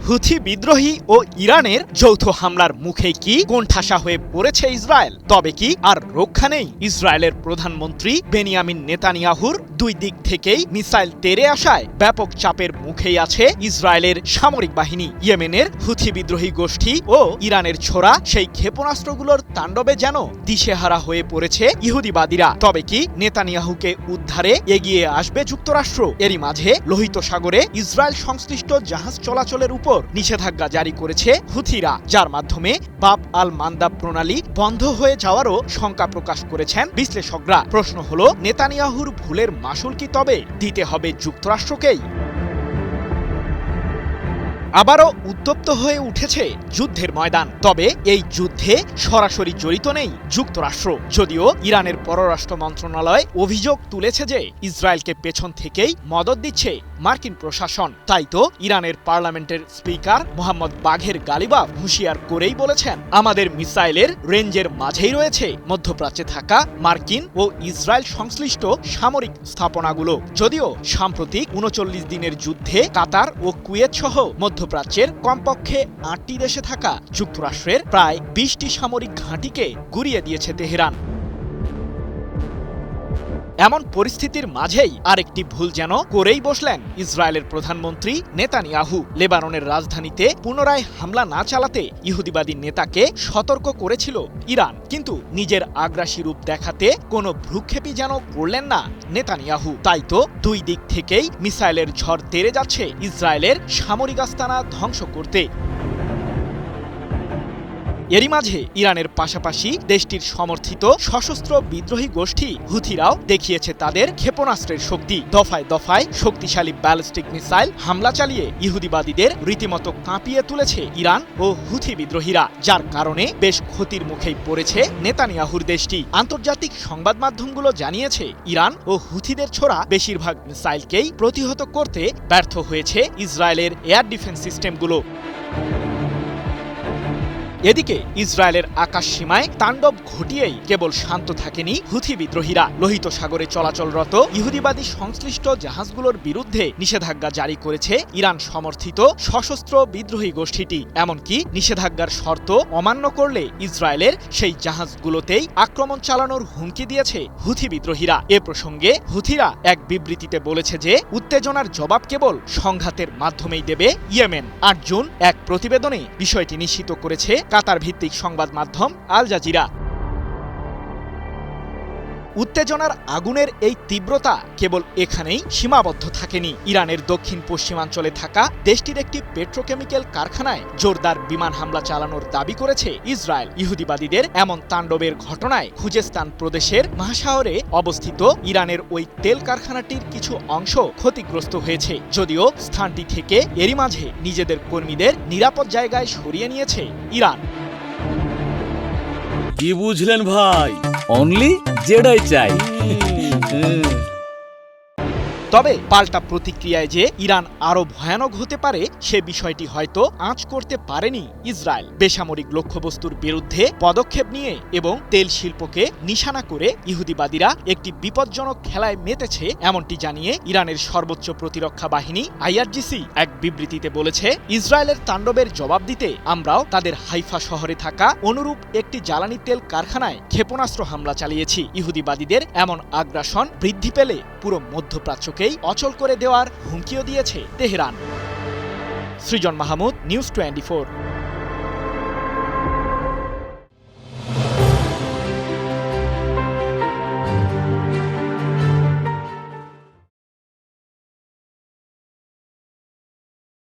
Houthi বিদ্রোহী ও ইরানের যৌথ হামলার মুখে কি কোণঠাসা হয়ে পড়েছে ইসরায়েল? তবে কি আর রক্ষা নেই? ইসরায়েলের প্রধানমন্ত্রী বেনিয়ামিন নেতানিয়াহুর দুই দিক থেকেই মিসাইল তেড়ে আসায় ব্যাপক চাপের মুখেই আছে ইসরায়েলের সামরিক বাহিনী। ইয়েমেনের হুথি বিদ্রোহী গোষ্ঠী ও ইরানের ছোড়া সেই ক্ষেপণাস্ত্রগুলোর তাণ্ডবে যেন দিশেহারা হয়ে পড়েছে ইহুদিবাদীরা। তবে কি নেতানিয়াহুকে উদ্ধারে এগিয়ে আসবে যুক্তরাষ্ট্র? এরই মাঝে লোহিত সাগরে ইসরায়েল সংশ্লিষ্ট জাহাজ চলাচলের উপর নিষেধাজ্ঞা জারি করেছে হুথিরা, যার মাধ্যমে বাব আল মান্দাব প্রণালী বন্ধ হয়ে যাওয়ারও শঙ্কা প্রকাশ করেছেন বিশ্লেষকরা। প্রশ্ন হলো, নেতানিয়াহুর ভুলের মাসুল কি তবে দিতে হবে যুক্তরাষ্ট্রকেই? আবারও উত্তপ্ত হয়ে উঠেছে যুদ্ধের ময়দান। তবে এই যুদ্ধে সরাসরি জড়িত নেই যুক্তরাষ্ট্র, যদিও ইরানের পররাষ্ট্র মন্ত্রণালয় অভিযোগ তুলেছে যে ইসরায়েলকে পেছন থেকেই মদদ দিচ্ছে মার্কিন প্রশাসন। তাই তো ইরানের পার্লামেন্টের স্পিকার মোহাম্মদ বাঘের গালিবাফ হুঁশিয়ার করেই বলেছেন, আমাদের মিসাইলের রেঞ্জের মাঝেই রয়েছে মধ্যপ্রাচ্যে থাকা মার্কিন ও ইসরায়েল সংশ্লিষ্ট সামরিক স্থাপনাগুলো। যদিও সাম্প্রতিক ৩৯ দিনের যুদ্ধে কাতার ও কুয়েত সহ মধ্যপ্রাচ্যের কমপক্ষে ৮টি দেশে থাকা যুক্তরাষ্ট্রের প্রায় ২০টি সামরিক ঘাঁটিকে গুঁড়িয়ে দিয়েছে তেহরান। এমন পরিস্থিতির মাঝেই আরেকটি ভুল যেন করেই বসলেন ইসরায়েলের প্রধানমন্ত্রী নেতানিয়াহু। লেবাননের রাজধানীতে পুনরায় হামলা না চালাতে ইহুদিবাদী নেতাকে সতর্ক করেছিল ইরান, কিন্তু নিজের আগ্রাসী রূপ দেখাতে কোনো ভ্রুক্ষেপই যেন করলেন না নেতানিয়াহু। তাই তো দুই দিক থেকেই মিসাইলের ঝড় তেড়ে যাচ্ছে ইসরায়েলের সামরিক আস্তানা ধ্বংস করতে। এরই মাঝে ইরানের পাশাপাশি দেশটির সমর্থিত সশস্ত্র বিদ্রোহী গোষ্ঠী হুথিরাও দেখিয়েছে তাদের ক্ষেপণাস্ত্রের শক্তি। দফায় দফায় শক্তিশালী ব্যালিস্টিক মিসাইল হামলা চালিয়ে ইহুদিবাদীদের রীতিমতো কাঁপিয়ে তুলেছে ইরান ও হুথি বিদ্রোহীরা, যার কারণে বেশ ক্ষতির মুখেই পড়েছে নেতানিয়াহুর দেশটি। আন্তর্জাতিক সংবাদ মাধ্যমগুলো জানিয়েছে, ইরান ও হুথিদের ছোড়া বেশিরভাগ মিসাইলকেই প্রতিহত করতে ব্যর্থ হয়েছে ইসরায়েলের এয়ার ডিফেন্স সিস্টেমগুলো। এদিকে ইসরায়েলের আকাশ সীমায় তাণ্ডব ঘটিয়েই কেবল শান্ত থাকেনি হুথি বিদ্রোহীরা। লোহিত সাগরে চলাচলরত ইহুদিবাদী সংশ্লিষ্ট জাহাজগুলোর বিরুদ্ধে নিষেধাজ্ঞা জারি করেছে ইরান সমর্থিত সশস্ত্র বিদ্রোহী গোষ্ঠীটি। এমনকি নিষেধাজ্ঞার শর্ত অমান্য করলে ইসরায়েলের সেই জাহাজগুলোতেই আক্রমণ চালানোর হুমকি দিয়েছে হুথি বিদ্রোহীরা। এ প্রসঙ্গে হুথিরা এক বিবৃতিতে বলেছে যে উত্তেজনার জবাব কেবল সংঘাতের মাধ্যমেই দেবে ইয়েমেন। ৮ জুন এক প্রতিবেদনে বিষয়টি নিশ্চিত করেছে কাতার ভিত্তিক সংবাদ মাধ্যম আল জাজিরা। উত্তেজনার আগুনের এই তীব্রতা কেবল এখানেই সীমাবদ্ধ থাকেনি। ইরানের দক্ষিণ পশ্চিমাঞ্চলে থাকা দেশটির একটি পেট্রোকেমিক্যাল কারখানায় জোরদার বিমান হামলা চালানোর দাবি করেছে ইসরায়েল। ইহুদিবাদীদের এমন তাণ্ডবের ঘটনায় খুজেস্তান প্রদেশের মাহশাওরে অবস্থিত ইরানের ওই তেল কারখানাটির কিছু অংশ ক্ষতিগ্রস্ত হয়েছে, যদিও স্থানটি থেকে এরই মাঝে নিজেদের কর্মীদের নিরাপদ জায়গায় সরিয়ে নিয়েছে ইরান। কি বুঝলেন ভাই? অনলি যেটাই চাই। তবে পাল্টা প্রতিক্রিয়ায় যে ইরান আরো ভয়ানক হতে পারে সে বিষয়টি হয়তো আঁচ করতে পারেনি ইসরায়েল। বেসামরিক লক্ষ্যবস্তুর বিরুদ্ধে পদক্ষেপ নিয়ে এবং তেল শিল্পকে নিশানা করে ইহুদিবাদীরা একটি বিপজ্জনক খেলায় মেতেছে, এমনটি জানিয়ে ইরানের সর্বোচ্চ প্রতিরক্ষা বাহিনী আইআরজিসি এক বিবৃতিতে বলেছে, ইসরায়েলের তাণ্ডবের জবাব দিতে আমরাও তাদের হাইফা শহরে থাকা অনুরূপ একটি জ্বালানি তেল কারখানায় ক্ষেপণাস্ত্র হামলা চালিয়েছি। ইহুদিবাদীদের এমন আগ্রাসন বৃদ্ধি পেলে পুরো মধ্যপ্রাচ্যকে অচল করে দেওয়ার হুমকিও দিয়েছে তেহরান। সৃজন মাহমুদ, নিউজ 24।